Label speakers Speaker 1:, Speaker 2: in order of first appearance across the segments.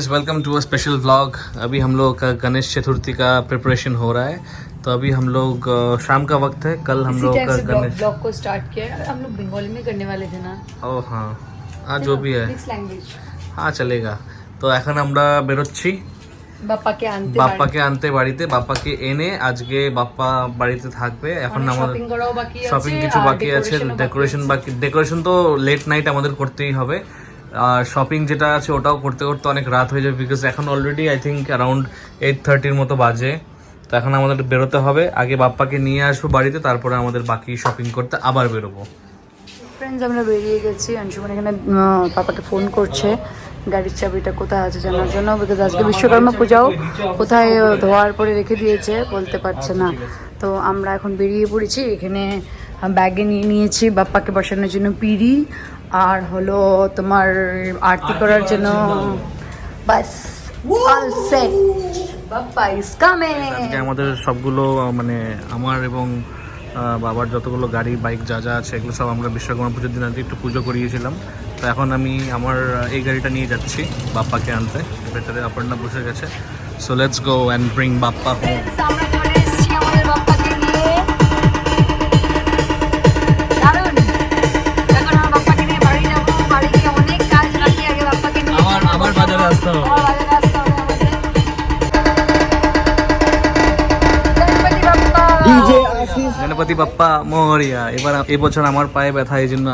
Speaker 1: Welcome to a special vlog. अभी हम लोग का गणेश चतुर्थी का प्रिपरेशन हो रहा है। तो अभी हम लोग शाम का वक्त है। कल हम लोग का गणेश
Speaker 2: ब्लॉग को स्टार्ट किया है। हम लोग बंगाली में करने वाले थे ना।
Speaker 1: ओ हाँ हाँ जो भी है
Speaker 2: मिक्स लैंग्वेज
Speaker 1: हाँ चलेगा। तो এখন আমরা বেরোচ্ছি বাপ্পাকে আনতে বাড়িতে। বাপ্পাকে এনে আজকে বাপ্পা বাড়িতে থাকবে। এখন আমাদের শপিং কিছু বাকি আছে, ডেকোরেশন তো লেট নাইট আমাদের করতেই হবে। আর শপিং যেটা আছে ওটাও করতে করতে অনেক রাত হয়ে যাবে, বিকজ এখন অলরেডি আই থিঙ্ক অ্যারাউন্ড 8:30 মতো বাজে। তো এখন আমাদের বেরোতে হবে। আগে বাপ্পাকে নিয়ে আসবো বাড়িতে, তারপরে আমাদের বাকি শপিং করতে আবার বেরোবো।
Speaker 2: ফ্রেন্ডস আমরা বেরিয়ে গেছি। অংশুমান এখানে পাপাকে ফোন করছে গাড়ির চাবিটা কোথায় আছে জানার জন্য, বিকজ আজকে বিশ্বকর্মা পূজাও কোথায় ধোয়ার পরে রেখে দিয়েছে বলতে পারছে না। তো আমরা এখন বেরিয়ে পড়েছি। এখানে ব্যাগে নিয়ে নিয়েছি বাপ্পাকে বসানোর জন্য পিড়ি, আর হলো তোমার আরতি করার জন্য। বাস all set, Bappa is coming.
Speaker 1: আজকে আমাদের সবগুলো মানে আমার এবং বাবার যতগুলো গাড়ি বাইক যা যা আছে এগুলো সব আমরা বিশ্বকর্মা পুজোর দিন আগে একটু পুজো করিয়েছিলাম। তো এখন আমি আমার এই গাড়িটা নিয়ে যাচ্ছি বাপ্পাকে আনতে। ভেতরে অপর্ণা বসে গেছে। So let's go and bring Bappa home.
Speaker 2: আমরা চলে এসেছি আমাদের বাপ্পাকে নিয়ে। দারুণ। এখন আমরা বাপ্পাকে নিয়ে বাড়ি যাবো। বাড়ি গিয়ে অনেক কাজ বাকি। আগে বাপ্পাকে নিয়ে
Speaker 1: আবার বাজারে আসতে হবে। গণপতি বাপ্পা মোরিয়া। এবার এই বছর আমার পায়ে ব্যথা, এই জন্য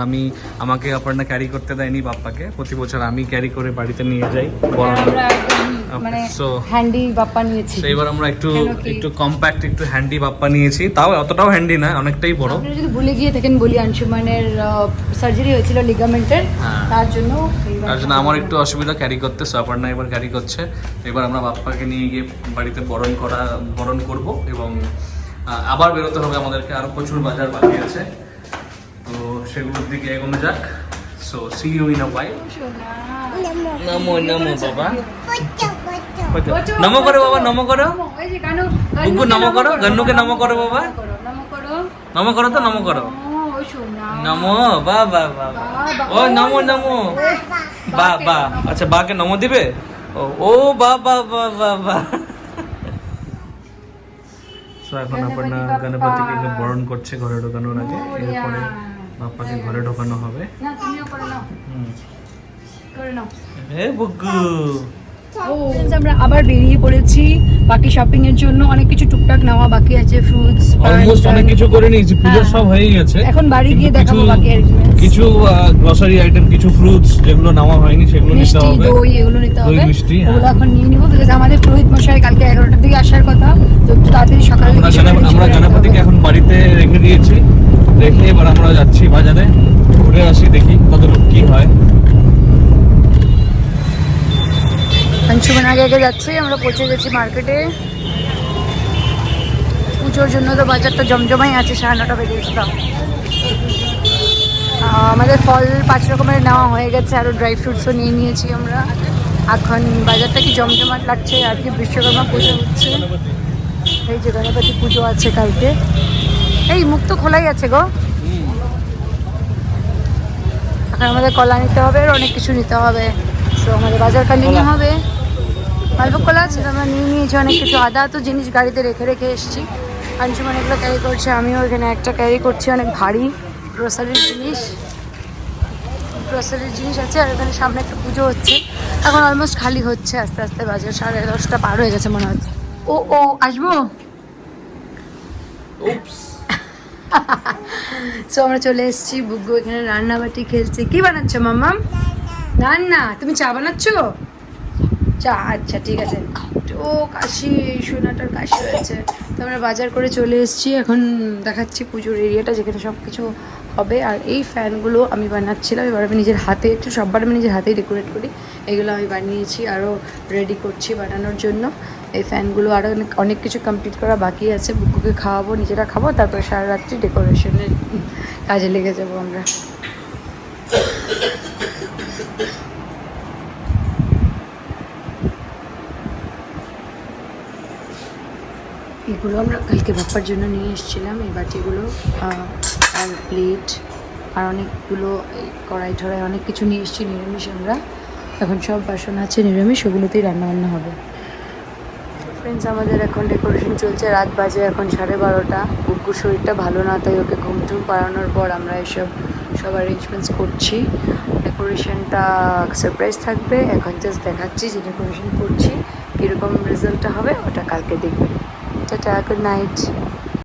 Speaker 1: আমাকে অপর্ণা ক্যারি করতে দেয়নি বাপ্পাকে। প্রতি বছর আমি ক্যারি করে বাড়িতে নিয়ে যাই।
Speaker 2: মানে হ্যান্ডি বাপ্পা নিয়েছি।
Speaker 1: এবার আমরা একটু কম্প্যাক্ট একটু হ্যান্ডি বাপ্পা নিয়েছি। তাও অতটাও হ্যান্ডি না, অনেকটাই বড়।
Speaker 2: আপনি যদি ভুলে গিয়ে থাকেন বলি, আংশুমানের সার্জারি হয়েছিল লিগামেন্টের, তার জন্য
Speaker 1: আমার একটু অসুবিধা ক্যারি করতে। অপর্ণা এবার ক্যারি করছে। এবার আমরা বাপ্পাকে নিয়ে গিয়ে বাড়িতে বরণ করব এবং আবার বেরোতে হবে আমাদেরকে। আরো প্রচুর বাজার বাকি আছে, তো সেগুলোর দিকে এগোনো যাক। So see you in a while. নমো নমো বাবা, নমো করো বাবা, নমো করো। গুগু নমো করো, গন্নুকে নমো করো বাবা, নমো করো তো, নমো করো। নমো বা বা বা, ও নমো নমো বা বা। আচ্ছা বাকে নমো দিবে। ও বা বা বা বা বা। এখন অপর্ণা গণপতিকে বরণ করছে ঘরে ঢোকানোর আগে। এরপরে বাপ্পাকে ঘরে ঢোকানো হবে।
Speaker 2: আমরা আবার বেরিয়ে পড়েছি বাকি শপিং এর জন্য। অনেক কিছু টুকটাক নেওয়া বাকি আছে, ফ্রুটস
Speaker 1: অলমোস্ট অনেক কিছু করে নিয়েছি। পুজো সব হয়ে গেছে।
Speaker 2: এখন বাড়ি গিয়ে দেখাবো বাকি অ্যারেঞ্জমেন্টস।
Speaker 1: কিছু গ্রসারি আইটেম, কিছু ফ্রুটস যেগুলো নেওয়া হয়নি সেগুলো নিতে হবে।
Speaker 2: দই এগুলো নিতে হবে,
Speaker 1: মিষ্টি
Speaker 2: ওগুলো এখন নিয়ে নিব। বিকজ আমাদের পুরোহিত মশাই কালকে 11টার দিকে আসার কথা, তো একটু তাড়াতাড়ি সকালে
Speaker 1: আমরা গণপতিকে এখন বাড়িতে রেখে দিয়েছি। রেখে এবার আমরা যাচ্ছি বাজারে, ঘুরে আসি, দেখি কতটুকু কি হয়।
Speaker 2: আংশুমান আগে আগে যাচ্ছি। আমরা পৌঁছে গেছি মার্কেটে। পুজোর জন্য তো বাজারটা জমজমাই আছে। 9:30 বেজে গেছিল। আমাদের ফল 5 রকমের নেওয়া হয়ে গেছে, আরও ড্রাই ফ্রুটসও নিয়ে নিয়েছি আমরা। এখন বাজারটা কি জমজমাট লাগছে। আর কি বিশ্বকর্মা পুজো হচ্ছে, এই যে গণপতি পুজো আছে কালকে। এই মুখ তো খোলাই আছে গো। এখন আমাদের কলা নিতে হবে আর অনেক কিছু নিতে হবে। তো আমাদের বাজার কালিনি হবে। অল্প কলা আছে, আমরা নিয়ে নিয়েছি অনেক কিছু। আদা তো জিনিস গাড়িতে রেখে রেখে এসেছি। আংশুমান এগুলো ক্যারি করছে, আমিও এখানে একটা ক্যারি করছি। অনেক ভারী গ্রোসারির জিনিস আছে। আর এখানে সামনে একটা পুজো হচ্ছে। এখন অলমোস্ট খালি হচ্ছে আস্তে আস্তে। বাজার 10:30 পার হয়ে গেছে মনে হচ্ছে। ও আসবো। সো আমরা চলে এসেছি। বুগ্গু এখানে রান্নাবাটি খেলছে। কি বানাচ্ছ মাম্মাম? রান্না। তুমি চা বানাচ্ছ? চা, আচ্ছা ঠিক আছে। ও কাশি, সোনাটার কাশি হয়েছে। তো আমরা বাজার করে চলে এসেছি। এখন দেখাচ্ছি পুজোর এরিয়াটা যেখানে সব কিছু হবে। আর এই ফ্যানগুলো আমি বানাচ্ছিলাম। এবার আমি নিজের হাতে সববার আমি নিজের হাতেই ডেকোরেট করি। এগুলো আমি বানিয়েছি, আরও রেডি করছি বানানোর জন্য। এই ফ্যানগুলো আরও অনেক কিছু কমপ্লিট করা বাকি আছে। বুকুকে খাওয়াবো, নিজেরা খাবো, তারপরে সারা রাত্রি ডেকোরেশনের কাজে লেগে যাবো আমরা। এগুলো আমরা কালকে বাপ্পার জন্য নিয়ে এসেছিলাম। এই বাটিগুলো আর প্লেট আর অনেকগুলো কড়াই ঠড়াই অনেক কিছু নিয়ে এসেছি নিরামিষ আমরা। এখন সব বাসন আছে নিরামিষ, ওগুলোতেই রান্নাবান্না হবে। ফ্রেন্ডস, আমাদের এখন ডেকোরেশন চলছে, রাত বাজে এখন 12:30। গুগ্গুর শরীরটা ভালো না, তাই ওকে ঘুম টুম পাড়ানোর পর আমরা সব অ্যারেঞ্জমেন্টস করছি। ডেকোরেশনটা সারপ্রাইজ থাকবে, এখন জাস্ট দেখাচ্ছি যে ডেকোরেশন করছি, কীরকম রেজাল্টটা হবে ওটা কালকে দেখবেন। Tata, good night.